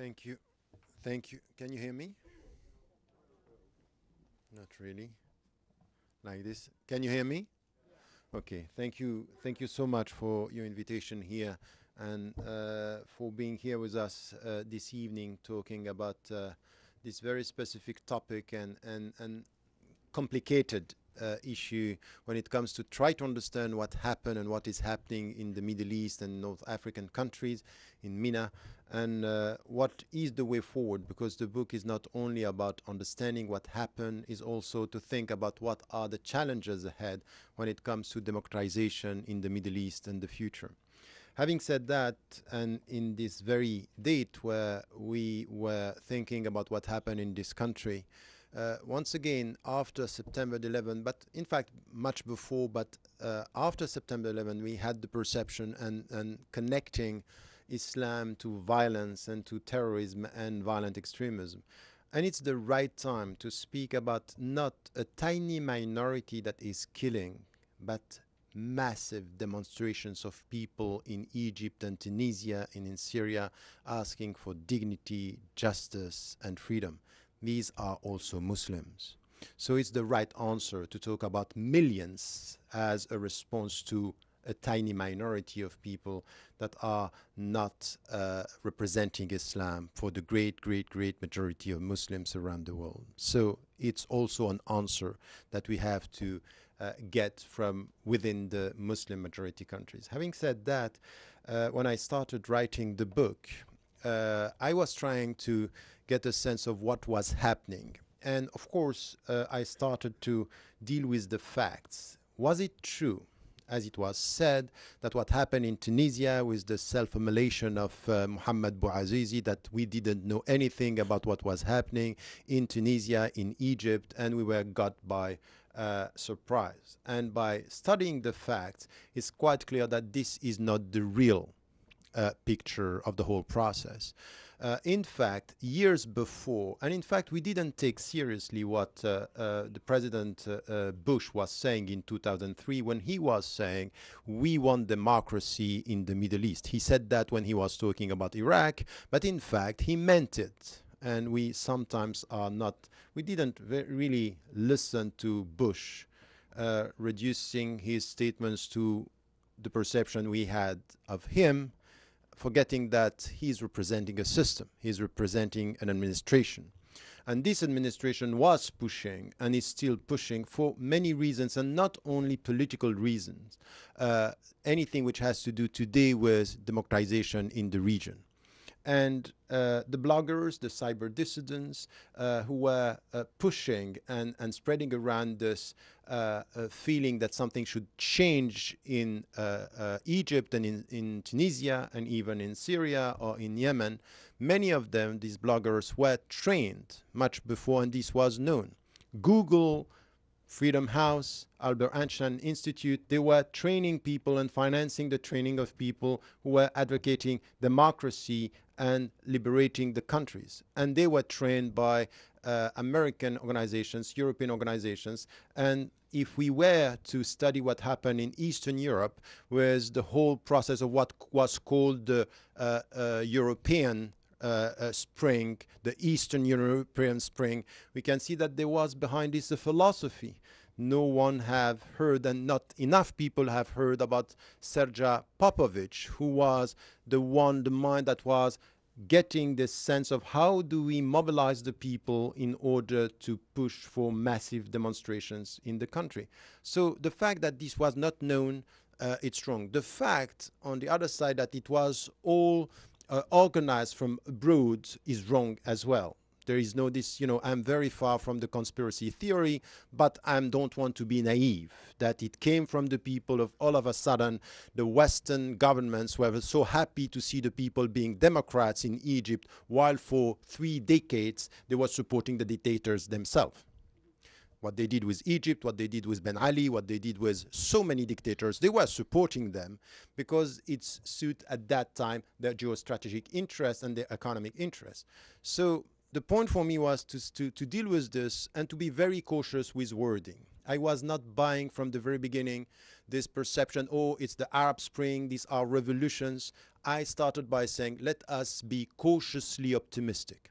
Thank you. Thank you. Can you hear me? Not really. Like this. Can you hear me? Okay. Thank you. Thank you so much for your invitation here and for being here with us this evening talking about this very specific topic and complicated issue when it comes to try to understand what happened and what is happening in the Middle East and North African countries in MENA and what is the way forward, because the book is not only about understanding what happened, is also to think about what are the challenges ahead when it comes to democratization in the Middle East and the future. Having said that, and in this very date where we were thinking about what happened in this country, once again, after September 11, but in fact much before, but after September 11, we had the perception and connecting Islam to violence and to terrorism and violent extremism. And it's the right time to speak about not a tiny minority that is killing, but massive demonstrations of people in Egypt and Tunisia and in Syria asking for dignity, justice, and freedom. These are also Muslims. So it's the right answer to talk about millions as a response to a tiny minority of people that are not representing Islam for the great majority of Muslims around the world. So it's also an answer that we have to get from within the Muslim majority countries. Having said that, when I started writing the book, I was trying to get a sense of what was happening. And of course, I started to deal with the facts. Was it true, as it was said, that what happened in Tunisia with the self-immolation of Mohammed Bouazizi, that we didn't know anything about what was happening in Tunisia, in Egypt, and we were got by surprise? And by studying the facts, it's quite clear that this is not the real picture of the whole process. In fact, years before, and in fact, we didn't take seriously what the President Bush was saying in 2003 when he was saying, we want democracy in the Middle East. He said that when he was talking about Iraq, but in fact, he meant it. And we sometimes are not, we didn't really listen to Bush reducing his statements to the perception we had of him, forgetting that he's representing a system, he's representing an administration. And this administration was pushing and is still pushing for many reasons, and not only political reasons, anything which has to do today with democratization in the region. And the bloggers, the cyber dissidents who were pushing and spreading around this feeling that something should change in Egypt and in Tunisia and even in Syria or in Yemen, many of them, these bloggers, were trained much before, and this was known. Google, Freedom House, Albert Einstein Institute, they were training people and financing the training of people who were advocating democracy and liberating the countries. And they were trained by American organizations, European organizations. And if we were to study what happened in Eastern Europe, with the whole process of what was called the European Spring, the Eastern European Spring, we can see that there was behind this a philosophy. No one have heard, and not enough people have heard, about Sergej Popovich, who was the mind that was getting this sense of how do we mobilize the people in order to push for massive demonstrations in the country. So the fact that this was not known, it's wrong. The fact, on the other side, that it was all organized from abroad is wrong as well. There is no this, I'm very far from the conspiracy theory, but I don't want to be naive that it came from the people of all of a sudden. The Western governments were so happy to see the people being democrats in Egypt, while for 3 decades they were supporting the dictators themselves. What they did with Egypt, what they did with Ben Ali, what they did with so many dictators, they were supporting them because it suited at that time their geostrategic interests and their economic interests. So the point for me was to deal with this and to be very cautious with wording. I was not buying from the very beginning this perception, oh, it's the Arab Spring, these are revolutions, I started by saying, let us be cautiously optimistic.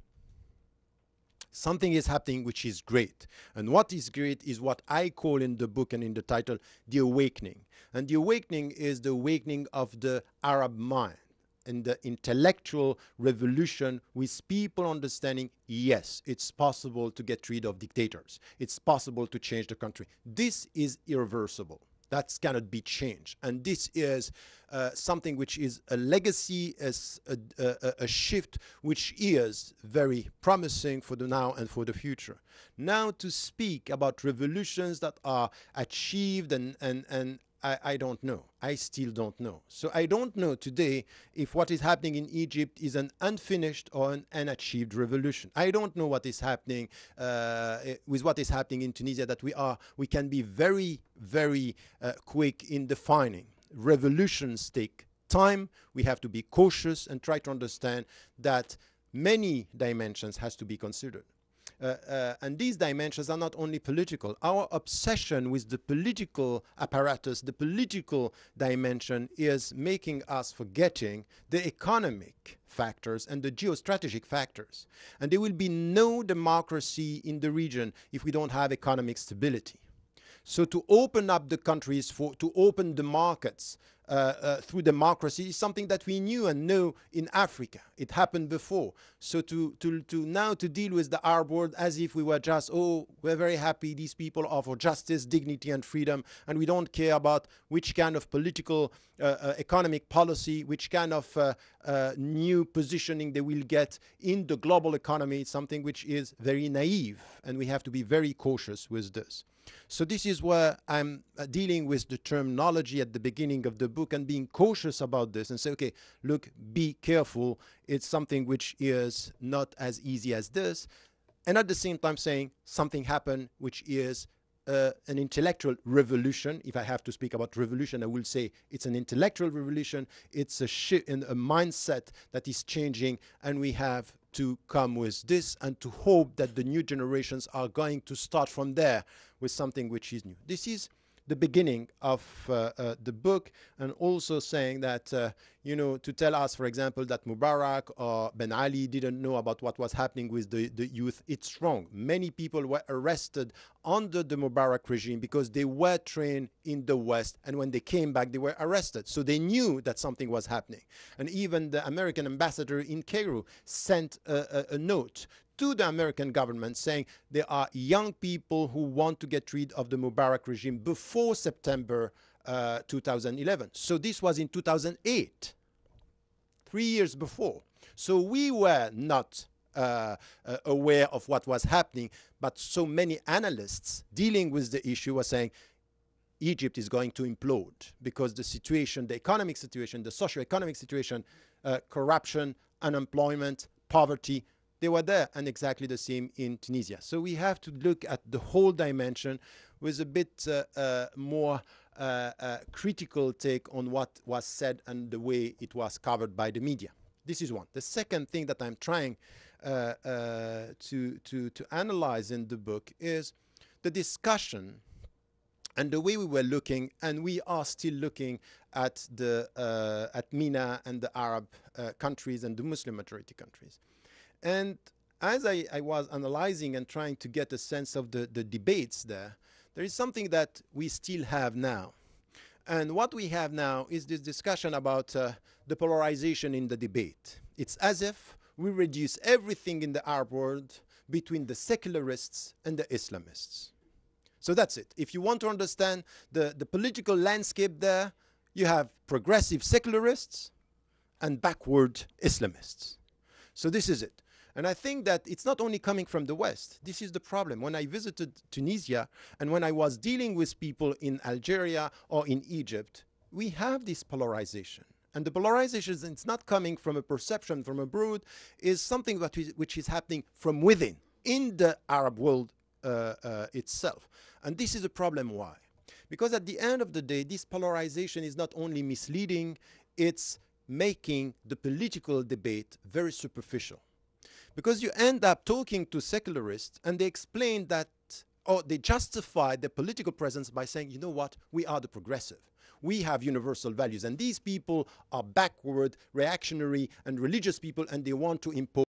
Something is happening which is great. And what is great is what I call in the book and in the title, the awakening. And the awakening is the awakening of the Arab mind and the intellectual revolution, with people understanding, yes, it's possible to get rid of dictators. It's possible to change the country. This is irreversible. That cannot be changed. And this is something which is a legacy, as a shift which is very promising for the now and for the future. Now, to speak about revolutions that are achieved and I don't know. I still don't know. So I don't know today if what is happening in Egypt is an unfinished or an unachieved revolution. I don't know what is happening with what is happening in Tunisia, that we can be very, very quick in defining. Revolutions take time. We have to be cautious and try to understand that many dimensions has to be considered. And these dimensions are not only political. Our obsession with the political apparatus, the political dimension, is making us forgetting the economic factors and the geostrategic factors. And there will be no democracy in the region if we don't have economic stability. So to open up the countries, to open the markets through democracy is something that we knew and know in Africa. It happened before. So to now to deal with the Arab world as if we were just, oh, we're very happy, these people are for justice, dignity and freedom, and we don't care about which kind of political, economic policy, which kind of new positioning they will get in the global economy. It's something which is very naive, and we have to be very cautious with this. So this is where I'm dealing with the terminology at the beginning of the book and being cautious about this and say, okay, look, be careful. It's something which is not as easy as this. And at the same time saying something happened which is an intellectual revolution. If I have to speak about revolution, I will say it's an intellectual revolution. It's a shift in a mindset that is changing, and we have to come with this and to hope that the new generations are going to start from there with something which is new. This is the beginning of the book, and also saying that, you know, to tell us, for example, that Mubarak or Ben Ali didn't know about what was happening with the youth, it's wrong. Many people were arrested under the Mubarak regime because they were trained in the West, and when they came back, they were arrested. So they knew that something was happening. And even the American ambassador in Cairo sent a note to the American government saying there are young people who want to get rid of the Mubarak regime before September 2011. So this was in 2008, 3 years before. So we were not aware of what was happening, but so many analysts dealing with the issue were saying Egypt is going to implode because the situation, the economic situation, the socio-economic situation, corruption, unemployment, poverty, they were there, and exactly the same in Tunisia. So we have to look at the whole dimension with a bit more critical take on what was said and the way it was covered by the media. This is one. The second thing that I'm trying to analyze in the book is the discussion and the way we were looking, and we are still looking at at MENA and the Arab countries and the Muslim majority countries. And as I was analyzing and trying to get a sense of the debates there is something that we still have now. And what we have now is this discussion about the polarization in the debate. It's as if we reduce everything in the Arab world between the secularists and the Islamists. So that's it. If you want to understand the political landscape there, you have progressive secularists and backward Islamists. So this is it. And I think that it's not only coming from the West. This is the problem. When I visited Tunisia and when I was dealing with people in Algeria or in Egypt, we have this polarization. And the polarization, it's not coming from a perception from abroad, is something which is happening from within, in the Arab world itself. And this is a problem. Why? Because at the end of the day, this polarization is not only misleading, it's making the political debate very superficial. Because you end up talking to secularists and they explain that, or they justify their political presence by saying, you know what, we are the progressive. We have universal values, and these people are backward, reactionary, and religious people, and they want to impose